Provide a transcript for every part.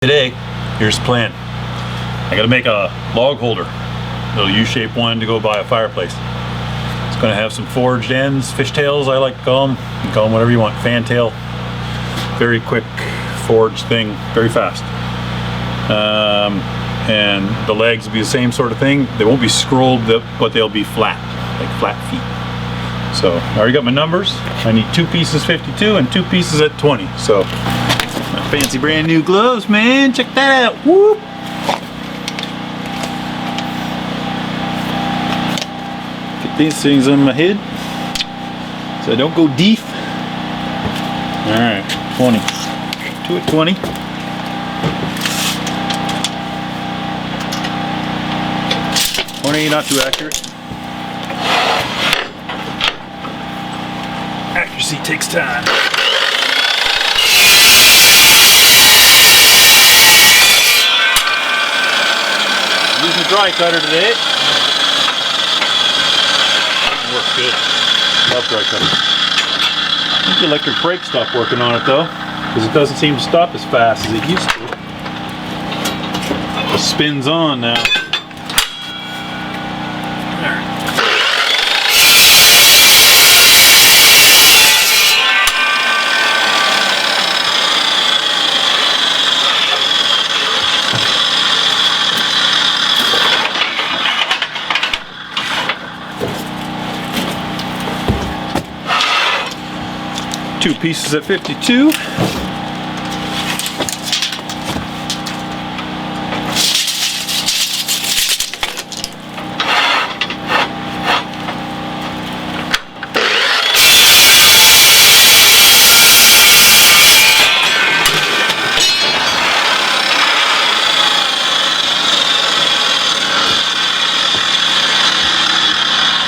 Today, here's the plan. I gotta make a log holder, a little U-shaped one to go by a fireplace. It's gonna have some forged ends, fishtails I like to call them. You can call them whatever you want, fantail. Very quick forged thing, very fast. And the legs will be the same sort of thing. They won't be scrolled, but they'll be flat, like flat feet. So I already got my numbers. I need 2 pieces 52 and 2 pieces at 20. So my fancy brand new gloves, man. Check that out. Whoop. Get these things on my head so I don't go deep. All right, 20. 2 at 20. Not too accurate. Accuracy takes time. Using a dry cutter today. Works good. Love dry cutters. I think the electric brake stopped working on it though, because it doesn't seem to stop as fast as it used to. It spins on now. 2 pieces at 52.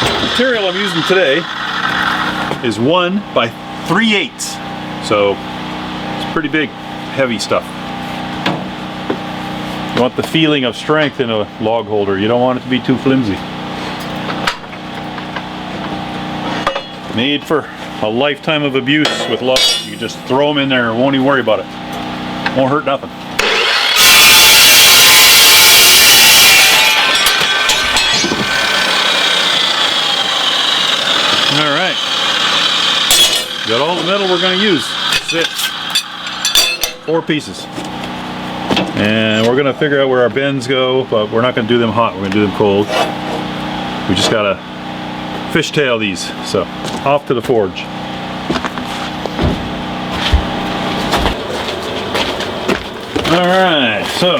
The material I'm using today is 1 by 3/8, so it's pretty big, heavy stuff. You want the feeling of strength in a log holder. You don't want it to be too flimsy. Made for a lifetime of abuse with logs. You just throw them in there and won't even worry about it. Won't hurt nothing. All right. Got all the metal we're going to use. That's it. 4 pieces. And we're going to figure out where our bends go, but we're not going to do them hot. We're going to do them cold. We just got to fishtail these. So, off to the forge. Alright, so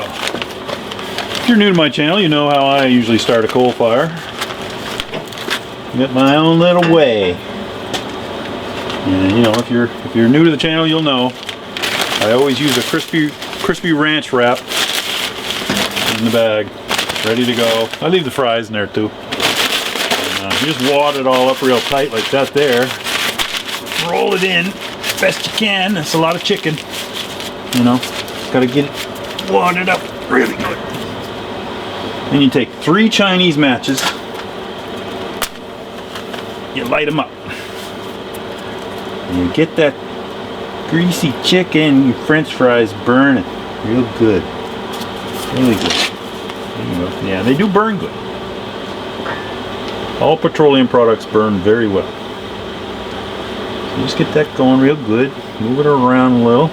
if you're new to my channel, you know how I usually start a coal fire. Get my own little way. And you know, if you're new to the channel, you'll know I always use a crispy ranch wrap in the bag, ready to go. I leave the fries in there too. And, you just wad it all up real tight like that there. Roll it in best you can. That's a lot of chicken. You know, got to get it wadded up really good. Then you take 3 Chinese matches. You light them up. You get that greasy chicken French fries burning real good, really good. Yeah, they do burn good. All petroleum products burn very well. So just get that going real good. Move it around a little.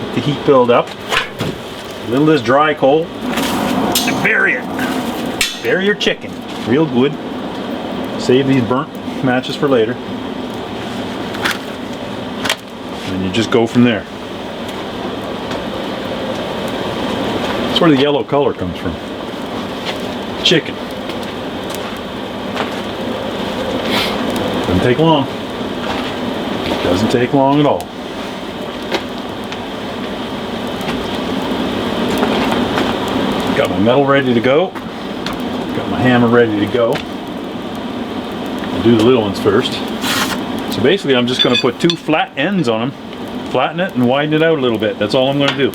Let the heat build up. A little of this dry coal. And bury it. Bury your chicken real good. Save these burnt matches for later. And you just go from there. That's where the yellow color comes from. Chicken. Doesn't take long. Doesn't take long at all. Got my metal ready to go. Got my hammer ready to go. I'll do the little ones first. So basically I'm just going to put 2 flat ends on them, flatten it and widen it out a little bit. That's all I'm going to do.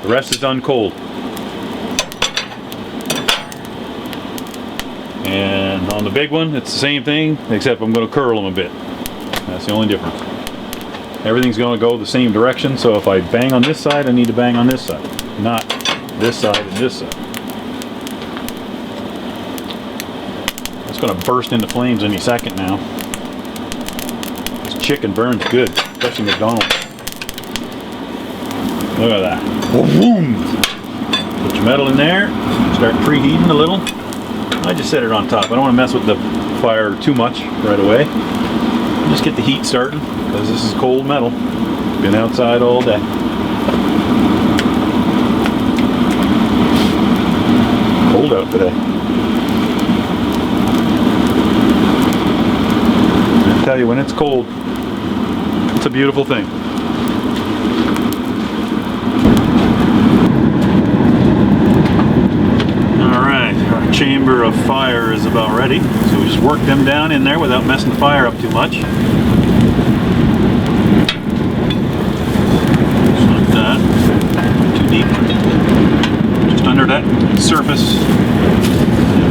The rest is done cold. And on the big one it's the same thing, except I'm going to curl them a bit. That's the only difference. Everything's going to go the same direction, so if I bang on this side, I need to bang on this side, not this side and this side. It's going to burst into flames any second now. This chicken burns good, especially McDonald's. Look at that. Boom! Put your metal in there, start preheating a little. I just set it on top. I don't want to mess with the fire too much right away. Just get the heat starting, because this is cold metal. Been outside all day. Cold out today. I tell you, when it's cold, it's a beautiful thing. Alright, our chamber of fire is about ready. So we just work them down in there without messing the fire up too much. Just like that. Too deep. Just under that surface.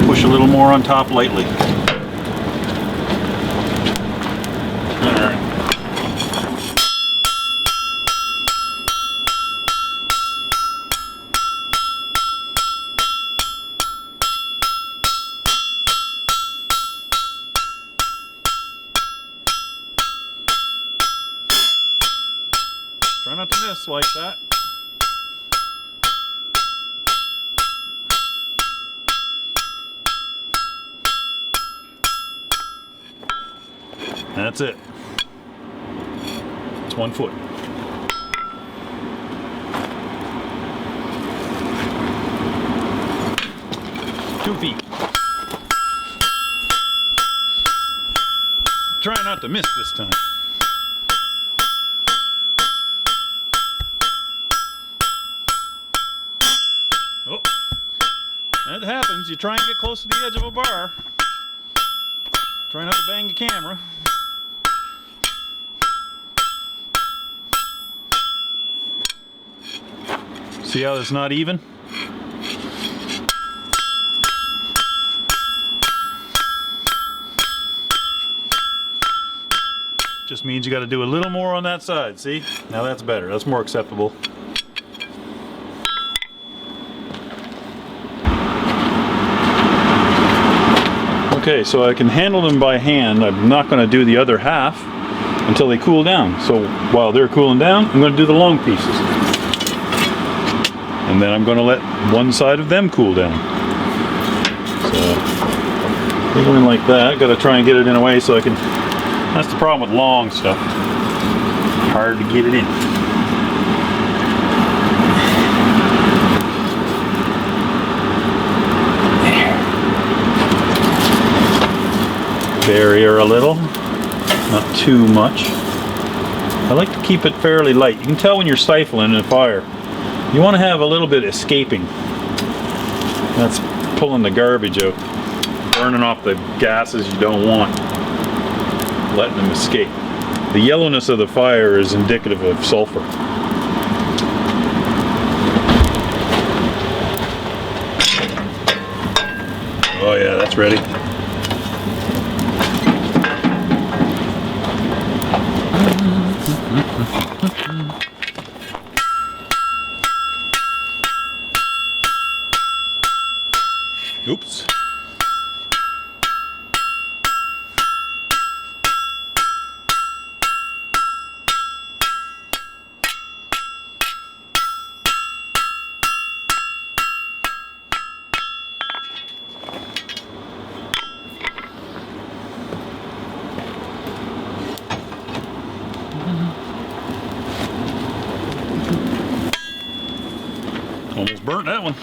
Push a little more on top lightly. Alright. Try not to miss like that. That's it. It's 1 foot. Two feet. Try not to miss this time. Oh, that happens. You try and get close to the edge of a bar. Try not to bang the camera. See how it's not even? Just means you got to do a little more on that side. See? Now that's better. That's more acceptable. Okay, so I can handle them by hand. I'm not going to do the other half until they cool down. So while they're cooling down, I'm going to do the long pieces. And then I'm going to let one side of them cool down. So, they go in like that. Got to try and get it in a way so I can... That's the problem with long stuff. Hard to get it in. Vary her a little, not too much. I like to keep it fairly light. You can tell when you're stifling in a fire. You want to have a little bit escaping. That's pulling the garbage out, burning off the gases you don't want, letting them escape. The yellowness of the fire is indicative of sulfur. Oh yeah, that's ready. Oops. Almost burnt that one.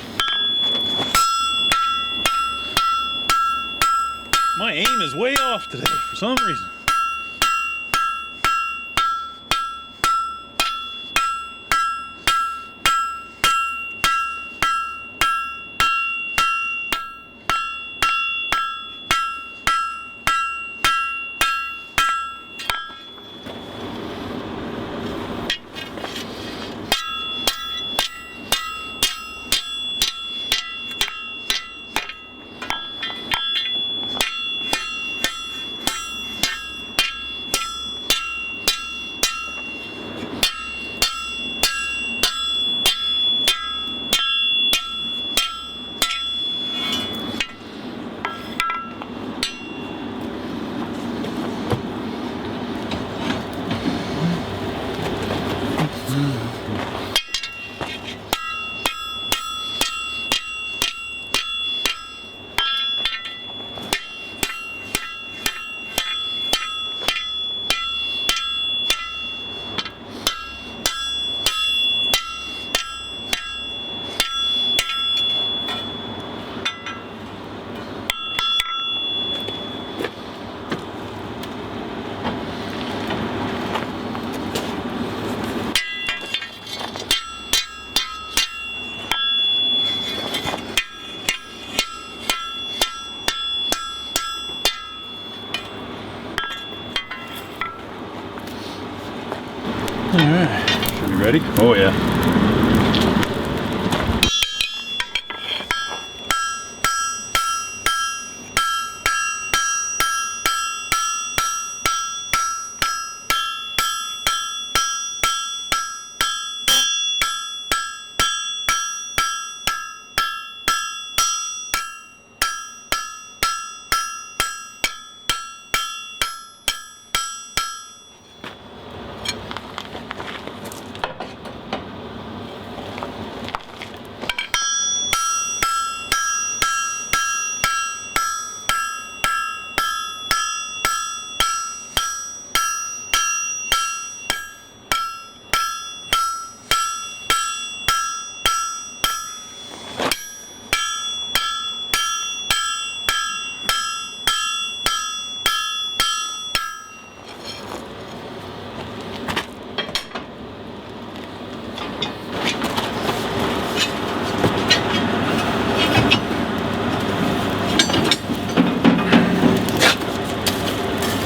My aim is way off today for some reason. Alright, should be ready? Oh yeah.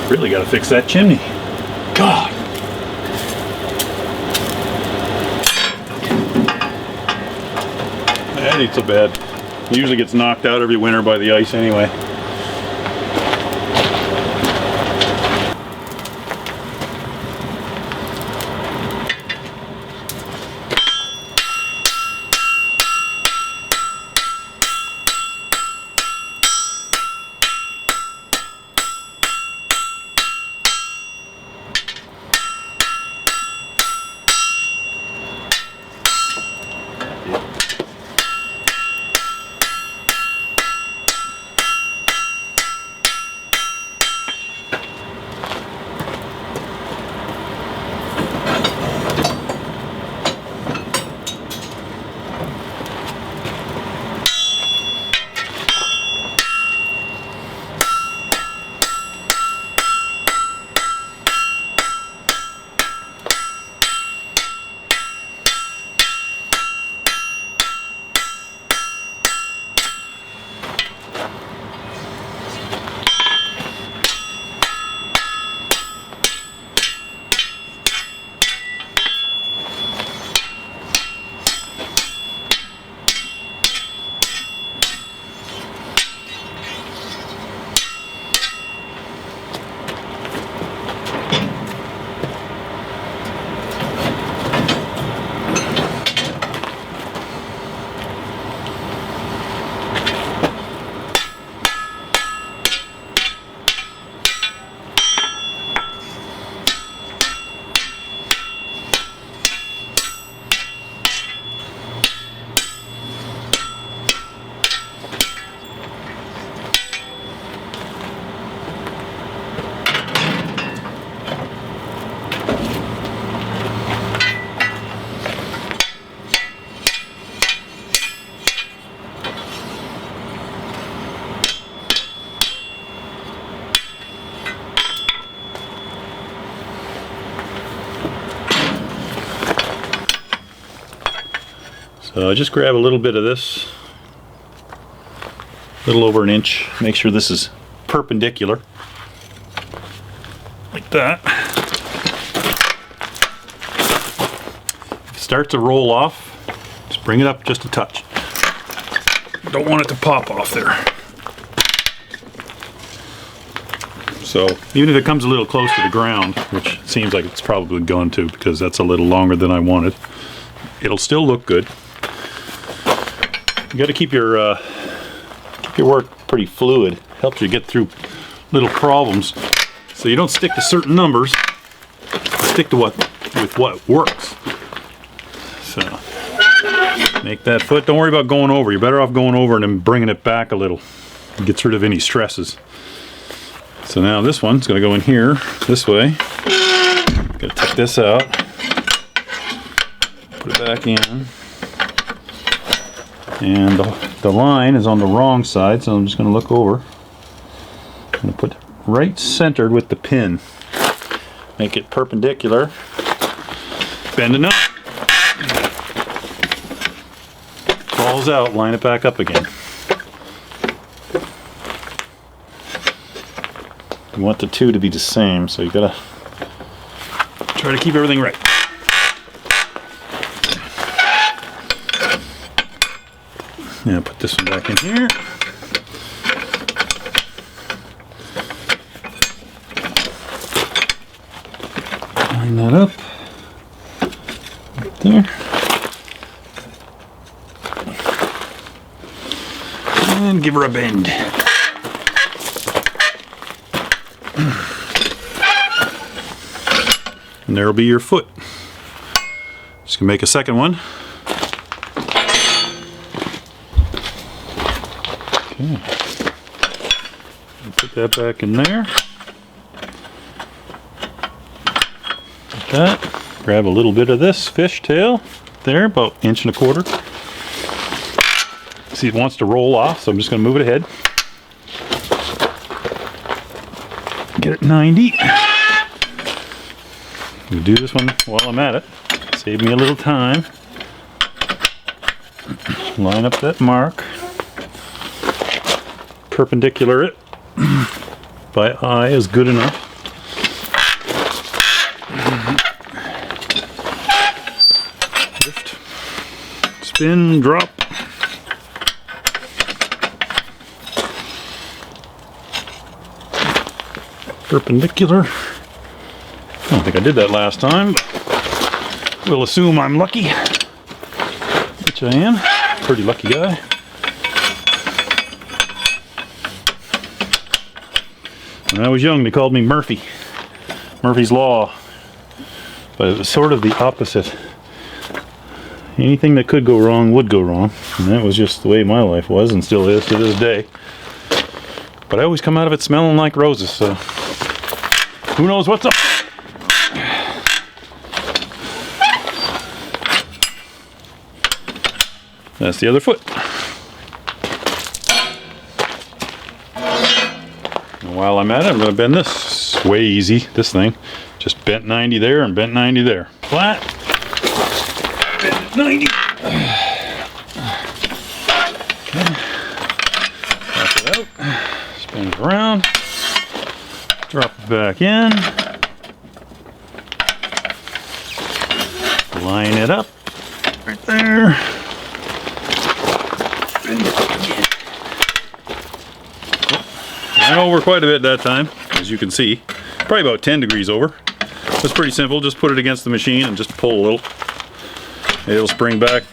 Really got to fix that chimney. God. That ain't so bad. It usually gets knocked out every winter by the ice anyway. So just grab a little bit of this, a little over an inch. Make sure this is perpendicular, like that. If it starts to roll off, just bring it up just a touch. Don't want it to pop off there. So even if it comes a little close to the ground, which seems like it's probably going to because that's a little longer than I wanted, it'll still look good. You got to keep your work pretty fluid. Helps you get through little problems. So you don't stick to certain numbers. Stick to what works. So make that foot. Don't worry about going over. You're better off going over and then bringing it back a little. It gets rid of any stresses. So now this one's going to go in here this way. Got to take this out. Put it back in. And the line is on the wrong side, so I'm just going to look over. I'm going to put right centered with the pin. Make it perpendicular. Bend it up. Falls out, line it back up again. You want the two to be the same, so you got to try to keep everything right. Now put this one back in here. Line that up. Right there. And give her a bend. And there'll be your foot. Just gonna make a second one. Okay. Put that back in there. Like that. Grab a little bit of this fish tail there, about 1.25 inches. See, it wants to roll off, so I'm just gonna move it ahead. Get it 90. We'll do this one while I'm at it. Save me a little time. Line up that mark. Perpendicular it. By eye is good enough. Lift. Spin, drop. Perpendicular. I don't think I did that last time, but we'll assume I'm lucky, which I am. Pretty lucky guy. When I was young, they called me Murphy. Murphy's Law. But it was sort of the opposite. Anything that could go wrong would go wrong. And that was just the way my life was, and still is to this day. But I always come out of it smelling like roses, so who knows what's up? That's the other foot. And while I'm at it, I'm going to bend this. It's way easy, this thing. Just bent 90 there and bent 90 there. Flat. Bend 90. Okay. Back it out. Spin it around. Drop it back in. Line it up. Right there. Went over quite a bit that time, as you can see. Probably about 10 degrees over. It's pretty simple. Just put it against the machine and just pull a little. It'll spring back.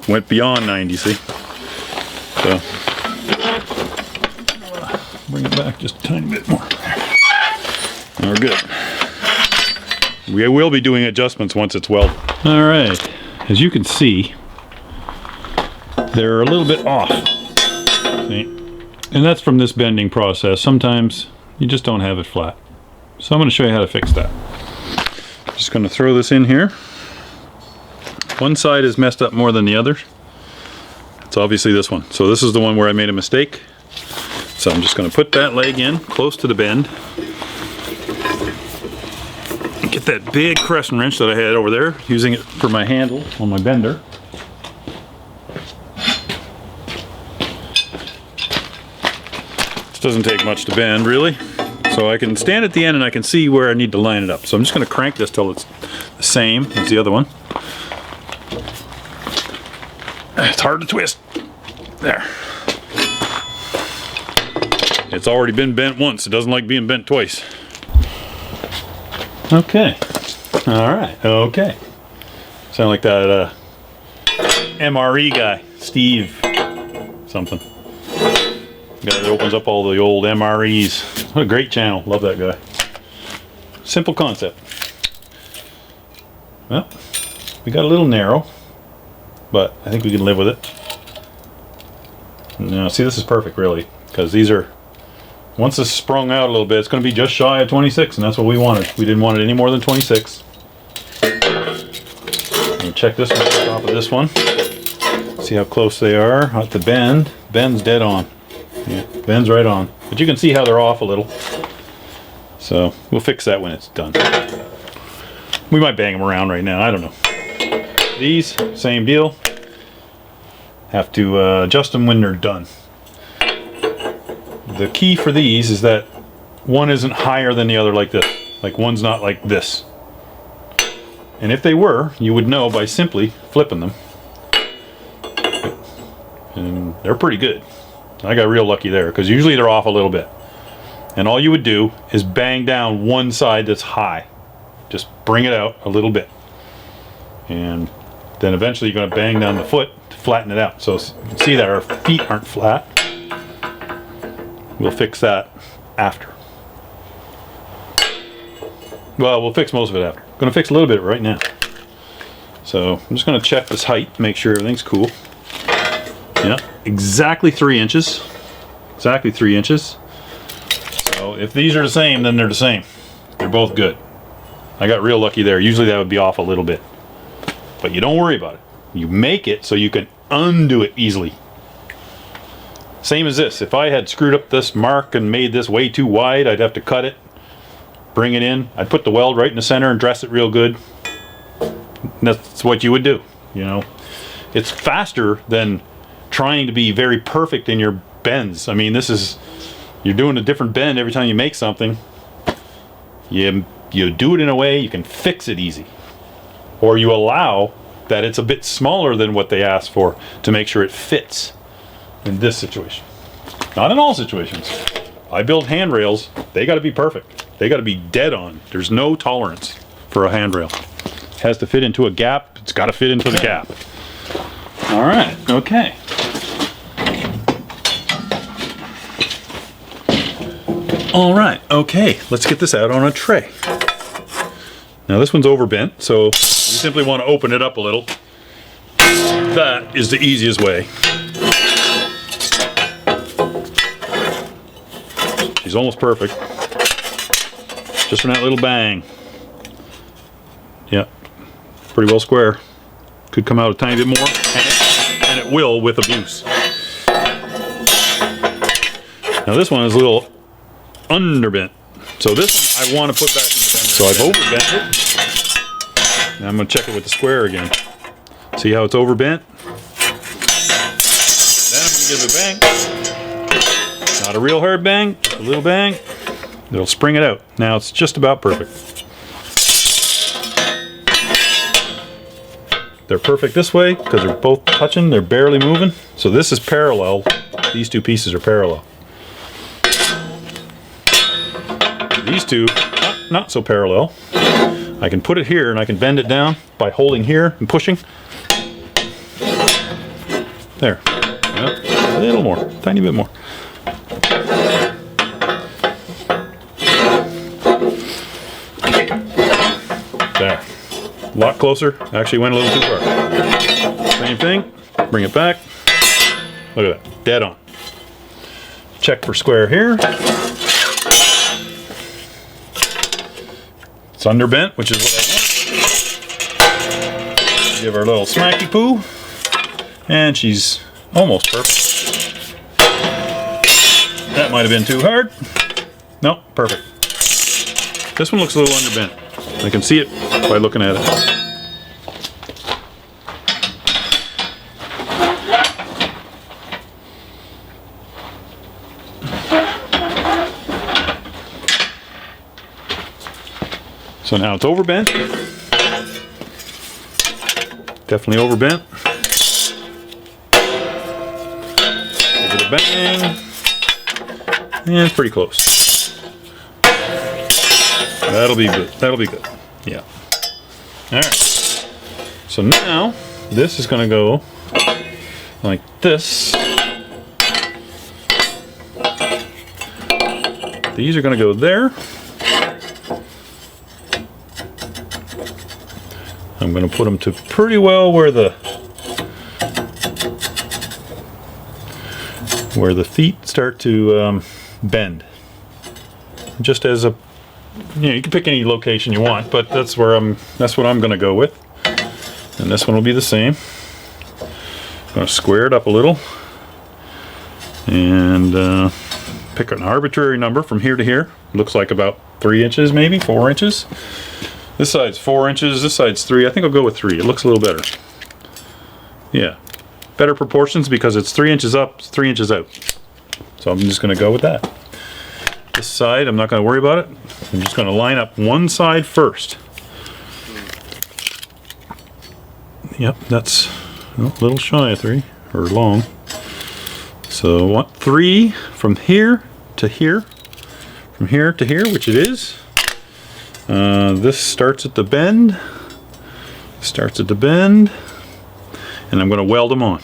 Went beyond 90, see? So, bring it back just a tiny bit more. And we're good. We will be doing adjustments once it's welded. All right. As you can see, they're a little bit off. See? And that's from this bending process. Sometimes you just don't have it flat. So I'm going to show you how to fix that. Just going to throw this in here. One side is messed up more than the other. It's obviously this one. So this is the one where I made a mistake. So I'm just going to put that leg in close to the bend. And get that big crescent wrench that I had over there, using it for my handle on my bender. This doesn't take much to bend, really. So I can stand at the end and I can see where I need to line it up. So I'm just going to crank this till it's the same as the other one. It's hard to twist. There. It's already been bent once. It doesn't like being bent twice. Okay. Alright. Okay. Sound like that MRE guy. Steve something. Guy that opens up all the old MREs. What a great channel. Love that guy. Simple concept. Well, we got a little narrow, but I think we can live with it. Now, see, this is perfect, really, because these are, once this sprung out a little bit, it's going to be just shy of 26, and that's what we wanted. We didn't want it any more than 26. And check this one on top of this one. See how close they are at the bend. Bend's dead on. Yeah, bend's right on. But you can see how they're off a little. So we'll fix that when it's done. We might bang them around right now. I don't know. These, same deal. Have to adjust them when they're done. The key for these is that one isn't higher than the other like this. Like one's not like this. And if they were, you would know by simply flipping them. and they're pretty good. I got real lucky there, because usually they're off a little bit. And all you would do is bang down one side that's high. Just bring it out a little bit. And then eventually you're going to bang down the foot to flatten it out. So you can see that our feet aren't flat. We'll fix that after. Well, we'll fix most of it after. I'm going to fix a little bit right now. So I'm just going to check this height, make sure everything's cool. Yeah, exactly 3 inches. Exactly 3 inches. So if these are the same, then they're the same. They're both good. I got real lucky there. Usually that would be off a little bit. But you don't worry about it. You make it so you can undo it easily. Same as this. If I had screwed up this mark and made this way too wide, I'd have to cut it, bring it in. I'd put the weld right in the center and dress it real good. And that's what you would do, you know. It's faster than trying to be very perfect in your bends. I mean, this is, you're doing a different bend every time you make something. You do it in a way you can fix it easy. Or you allow that it's a bit smaller than what they asked for to make sure it fits in this situation. Not in all situations. I build handrails, they got to be perfect. They got to be dead on. There's no tolerance for a handrail. It has to fit into a gap, it's got to fit into the gap. All right, okay. All right, okay, let's get this out on a tray. Now this one's overbent, so you simply want to open it up a little. That is the easiest way. She's almost perfect. Just from that little bang. Yeah, pretty well square. Could come out a tiny bit more, and it will with abuse. Now this one is a little underbent. So this one I want to put back in the bender. So I've overbent it. Now I'm going to check it with the square again. See how it's overbent? Then I'm going to give it a bang. Not a real hard bang, a little bang. It'll spring it out. Now it's just about perfect. They're perfect this way because they're both touching, they're barely moving. So this is parallel. These two pieces are parallel. These two, not so parallel. I can put it here and I can bend it down by holding here and pushing. There. Yep. A little more, tiny bit more. There. A lot closer. Actually went a little too far. Same thing. Bring it back. Look at that. Dead on. Check for square here. It's underbent, which is what I want. Give her a little smacky poo. And she's almost perfect. That might have been too hard. Nope, perfect. This one looks a little underbent. I can see it by looking at it. So now it's overbent. Definitely overbent. Give it a bang. And it's pretty close. That'll be good. That'll be good. Yeah. Alright. So now this is going to go like this. These are going to go there. I'm going to put them to pretty well where the feet start to bend. Just as a, you know, you can pick any location you want, but that's what I'm going to go with. And this one will be the same. I'm going to square it up a little and pick an arbitrary number from here to here. Looks like about 3 inches, maybe 4 inches. This side's 4 inches, this side's 3. I think I'll go with 3. It looks a little better. Yeah. Better proportions because it's 3 inches up, 3 inches out. So I'm just going to go with that. This side, I'm not going to worry about it. I'm just going to line up one side first. Yep, that's a little shy of 3, or long. So I want 3 from here to here, from here to here, which it is. This starts at the bend, and I'm going to weld them on.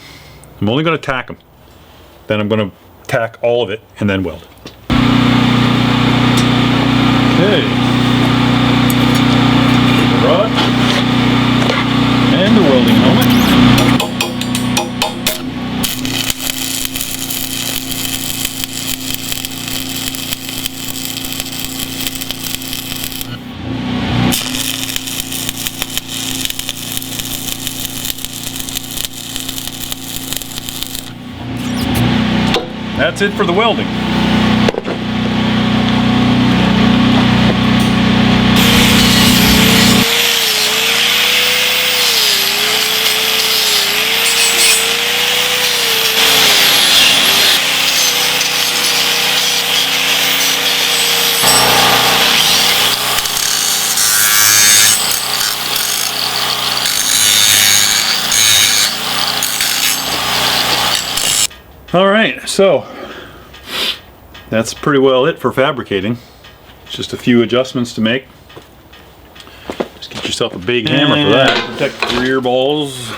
I'm only going to tack them. Then I'm going to tack all of it and then weld. Okay. The rod and the welding helmet. That's it for the welding. All right, so that's pretty well it for fabricating. Just a few adjustments to make. Just get yourself a big hammer for that. Protect the rear balls.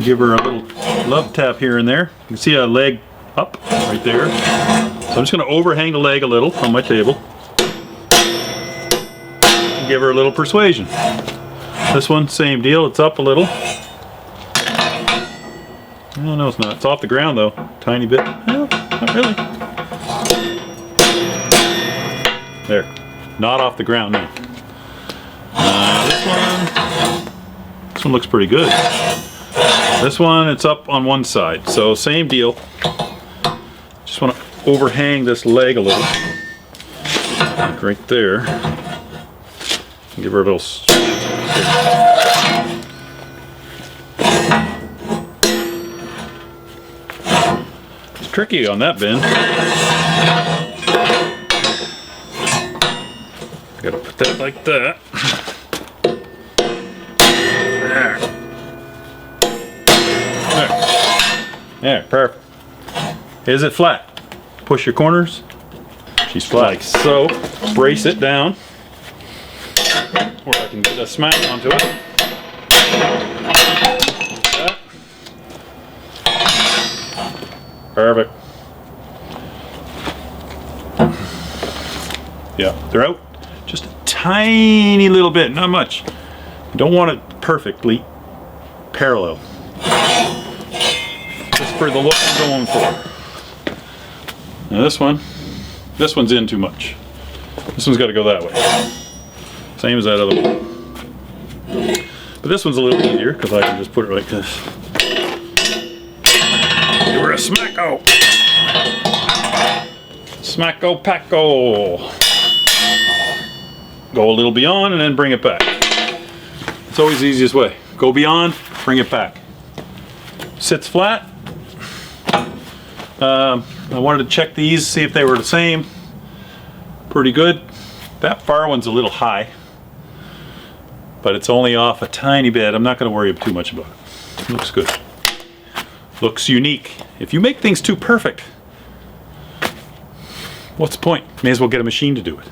Give her a little love tap here and there. You can see a leg up right there. So I'm just going to overhang the leg a little on my table. And give her a little persuasion. This one, same deal. It's up a little. Oh, no, it's not. It's off the ground though. Tiny bit. Well, not really. There. Not off the ground now. This one looks pretty good. This one, it's up on one side. So same deal. Just want to overhang this leg a little. Like right there. Give her a little. Tricky on that bend. Gotta put that like that. There, perfect. Is it flat? Push your corners. She's flat. Like so. Brace it down. Or I can get a smack onto it. Perfect. Yeah, they're out just a tiny little bit, not much. You don't want it perfectly parallel. Just for the look I'm going for. Now this one's in too much. This one's got to go that way. Same as that other one. But this one's a little easier because I can just put it like this. Give her a smacko! Smacko packo! Go a little beyond and then bring it back. It's always the easiest way. Go beyond, bring it back. Sits flat. I wanted to check these, see if they were the same. Pretty good. That far one's a little high, but it's only off a tiny bit. I'm not going to worry too much about it. Looks good. Looks unique. If you make things too perfect, what's the point? May as well get a machine to do it.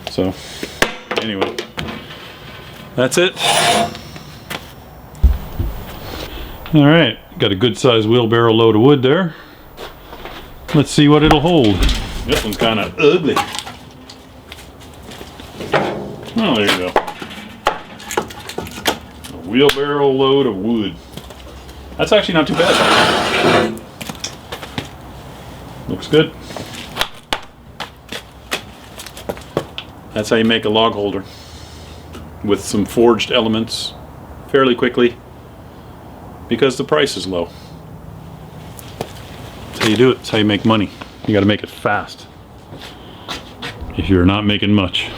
So, anyway, that's it. All right, got a good sized wheelbarrow load of wood there. Let's see what it'll hold. This one's kind of ugly. Oh, there you go. A wheelbarrow load of wood. That's actually not too bad. Looks good. That's how you make a log holder with some forged elements fairly quickly because the price is low. That's how you do it. That's how you make money. You got to make it fast if you're not making much.